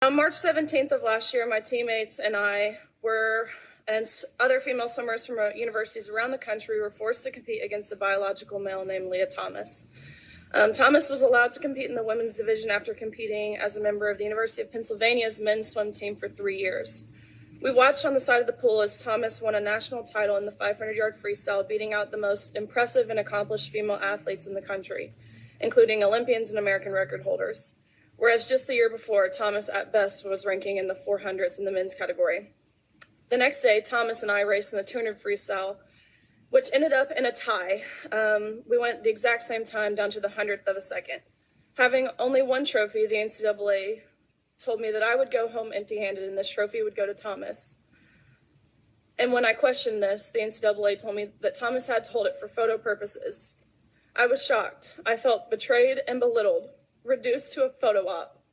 On March 17th of last year, my teammates and I and other female swimmers from universities around the country were forced to compete against a biological male named Leah Thomas. Thomas was allowed to compete in the women's division after competing as a member of the University of Pennsylvania's men's swim team for 3 years. We watched on the side of the pool as Thomas won a national title in the 500-yard freestyle, beating out the most impressive and accomplished female athletes in the country, including Olympians and American record holders. Whereas just the year before, Thomas at best was ranking in the 400s in the men's category. The next day, Thomas and I raced in the 200 freestyle, which ended up in a tie. We went the exact same time down to the 100th of a second. Having only one trophy, the NCAA told me that I would go home empty-handed and this trophy would go to Thomas. And when I questioned this, the NCAA told me that Thomas had to hold it for photo purposes. I was shocked. I felt betrayed and belittled, reduced to a photo op.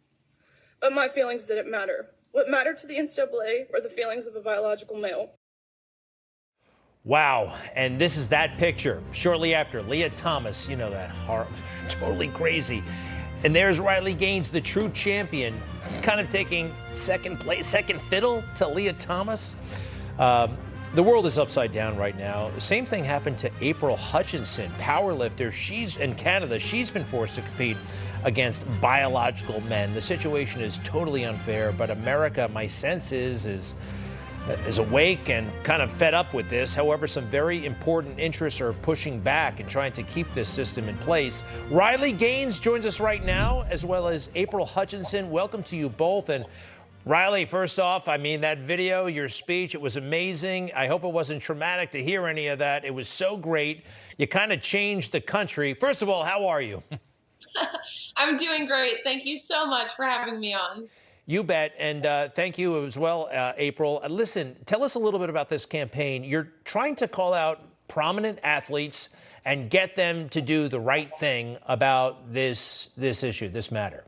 But my feelings didn't matter. What mattered to the NCAA were the feelings of a biological male. Wow, and this is that picture shortly after Leah Thomas, you know that, totally crazy. And there's Riley Gaines, the true champion, kind of taking second fiddle to Leah Thomas. The world is upside down right now. The same thing happened to April Hutchinson, powerlifter. She's in Canada. She's been forced to compete against biological men. The situation is totally unfair, but America, my sense is awake and kind of fed up with this. However, some very important interests are pushing back and trying to keep this system in place. Riley Gaines joins us right now, as well as April Hutchinson. Welcome to you both. And Riley, first off, I mean, that video, your speech, it was amazing. I hope it wasn't traumatic to hear any of that. It was so great. You kind of changed the country. First of all, how are you? I'm doing great. Thank you so much for having me on. You bet. And thank you as well, April. Listen, tell us a little bit about this campaign. You're trying to call out prominent athletes and get them to do the right thing about this issue, this matter.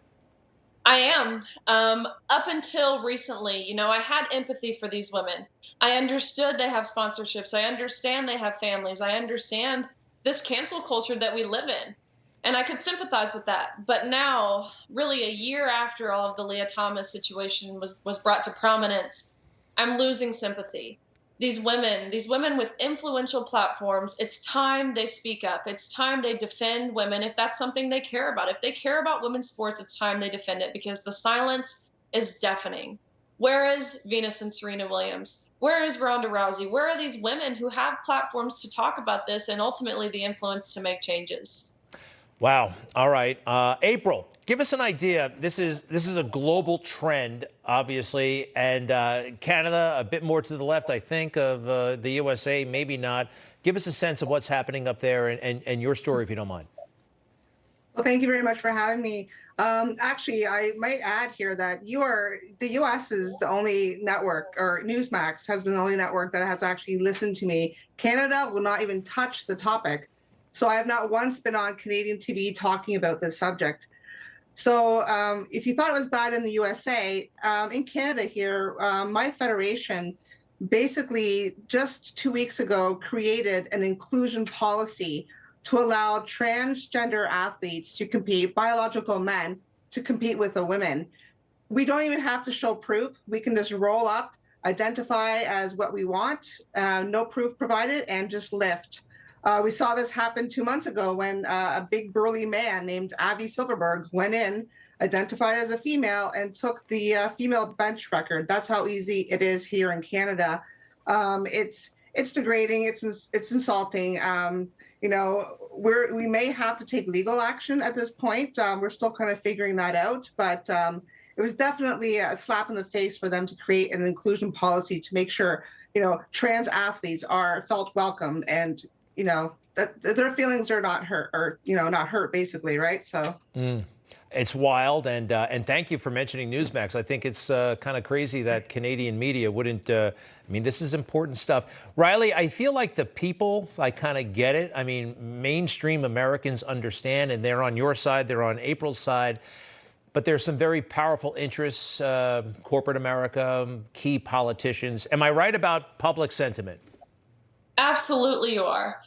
I am. Up until recently, I had empathy for these women. I understood they have sponsorships. I understand they have families. I understand this cancel culture that we live in. And I could sympathize with that. But now, really a year after all of the Leah Thomas situation was brought to prominence, I'm losing sympathy. These women with influential platforms, it's time they speak up. It's time they defend women if that's something they care about. If they care about women's sports, it's time they defend it, because the silence is deafening. Where is Venus and Serena Williams? Where is Ronda Rousey? Where are these women who have platforms to talk about this and ultimately the influence to make changes? Wow. All right. April, give us an idea. This is a global trend, obviously, and Canada a bit more to the left, I think, of the USA, maybe not. Give us a sense of what's happening up there and your story, if you don't mind. Well, thank you very much for having me. Actually, I might add here that the U.S. is the only network, or Newsmax has been the only network that has actually listened to me. Canada will not even touch the topic. So I have not once been on Canadian TV talking about this subject. So if you thought it was bad in the USA, in Canada here, my federation basically just 2 weeks ago created an inclusion policy to allow transgender athletes to compete, biological men, to compete with the women. We don't even have to show proof. We can just roll up, identify as what we want, no proof provided, and just lift. We saw this happen 2 months ago when a big burly man named Avi Silverberg went in, identified as a female, and took the female bench record. That's how easy it is here in Canada. It's degrading. It's insulting. We may have to take legal action at this point. We're still kind of figuring that out, but it was definitely a slap in the face for them to create an inclusion policy to make sure trans athletes are felt welcome and that their feelings are not hurt, or not hurt, basically, right? So it's wild, and thank you for mentioning Newsmax. I think it's kind of crazy that Canadian media wouldn't. This is important stuff. Riley, I feel like the people, I kind of get it. I mean, mainstream Americans understand, and they're on your side. They're on April's side. But there's some very powerful interests, corporate America, key politicians. Am I right about public sentiment? Absolutely you are,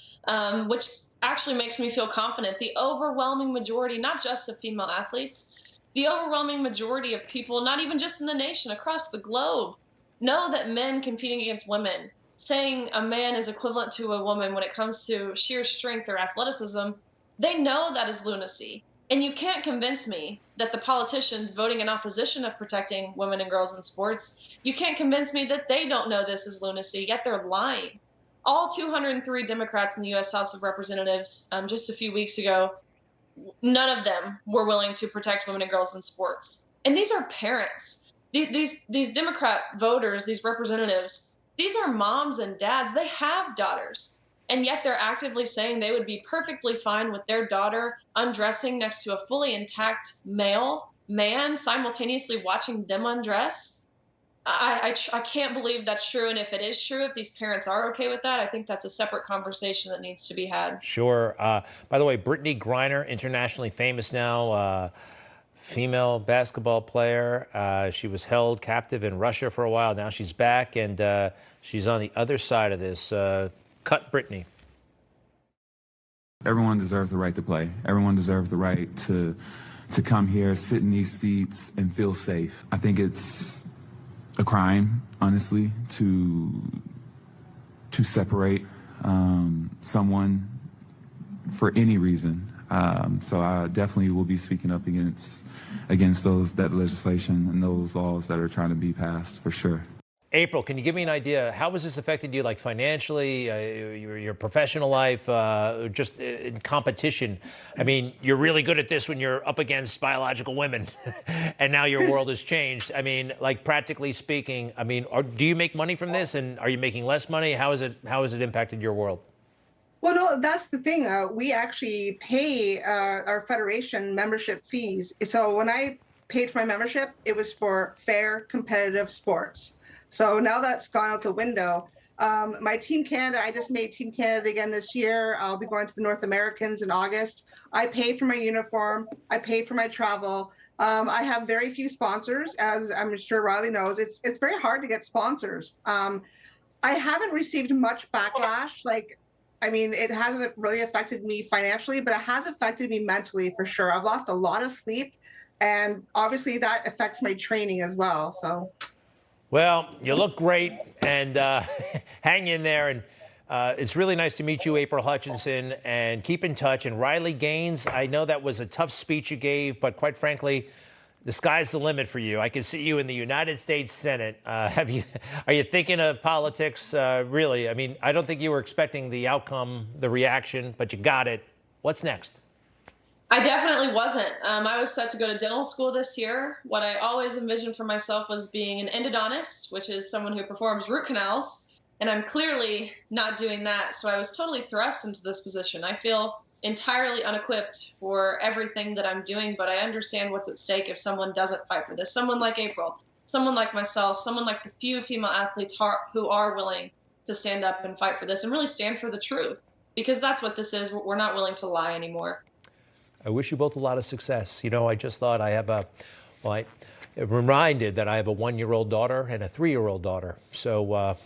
which actually makes me feel confident. The overwhelming majority, not just of female athletes, The overwhelming majority of people, not even just in the nation, across the globe, know that men competing against women, saying a man is equivalent to a woman when it comes to sheer strength or athleticism, they know that is lunacy. And you can't convince me that the politicians voting in opposition of protecting women and girls in sports, you can't convince me that they don't know this is lunacy, yet they're lying. All 203 Democrats in the U.S. House of Representatives just a few weeks ago, none of them were willing to protect women and girls in sports. And these are parents. These Democrat voters, these representatives, these are moms and dads. They have daughters. And yet they're actively saying they would be perfectly fine with their daughter undressing next to a fully intact male man, simultaneously watching them undress. I can't believe that's true. And if it is true, if these parents are okay with that, I think that's a separate conversation that needs to be had. Sure. By the way, Brittany Griner, internationally famous now, female basketball player. She was held captive in Russia for a while. Now she's back, and she's on the other side of this. Cut Brittany. Everyone deserves the right to play. Everyone deserves the right to come here, sit in these seats, and feel safe. I think it's a crime, honestly, to separate someone for any reason. So I definitely will be speaking up against that legislation and those laws that are trying to be passed, for sure. April, can you give me an idea? How has this affected you, like financially, your professional life, just in competition? I mean, you're really good at this when you're up against biological women, and now your world has changed. I mean, like practically speaking, I mean, do you make money from this, and are you making less money? How has it impacted your world? Well, no, that's the thing. We actually pay our federation membership fees. So when I paid for my membership, it was for fair, competitive sports. So now that's gone out the window. My Team Canada, I just made Team Canada again this year. I'll be going to the North Americans in August. I pay for my uniform. I pay for my travel. I have very few sponsors, as I'm sure Riley knows. It's very hard to get sponsors. I haven't received much backlash. It hasn't really affected me financially, but it has affected me mentally for sure. I've lost a lot of sleep, and obviously that affects my training as well. So. Well, you look great, and hang in there. And it's really nice to meet you, April Hutchinson, and keep in touch. And Riley Gaines, I know that was a tough speech you gave, but quite frankly, the sky's the limit for you. I can see you in the United States Senate. Are you thinking of politics, really? I mean, I don't think you were expecting the outcome, the reaction, but you got it. What's next? I definitely wasn't. I was set to go to dental school this year. What I always envisioned for myself was being an endodontist, which is someone who performs root canals. And I'm clearly not doing that. So I was totally thrust into this position. I feel entirely unequipped for everything that I'm doing, but I understand what's at stake if someone doesn't fight for this. Someone like April, someone like myself, someone like the few female athletes who are willing to stand up and fight for this and really stand for the truth, because that's what this is. We're not willing to lie anymore. I wish you both a lot of success. You know, I just thought I'm reminded that I have a 1-year-old daughter and a 3-year-old daughter. So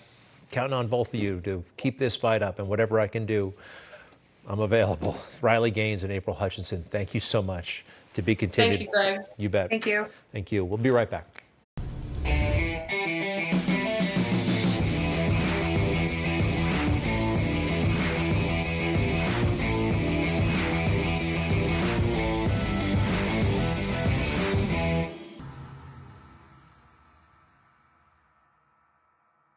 counting on both of you to keep this fight up, and whatever I can do, I'm available. Riley Gaines and April Hutchinson, thank you so much. To be continued. Thank you, Greg. You bet. Thank you. Thank you. We'll be right back.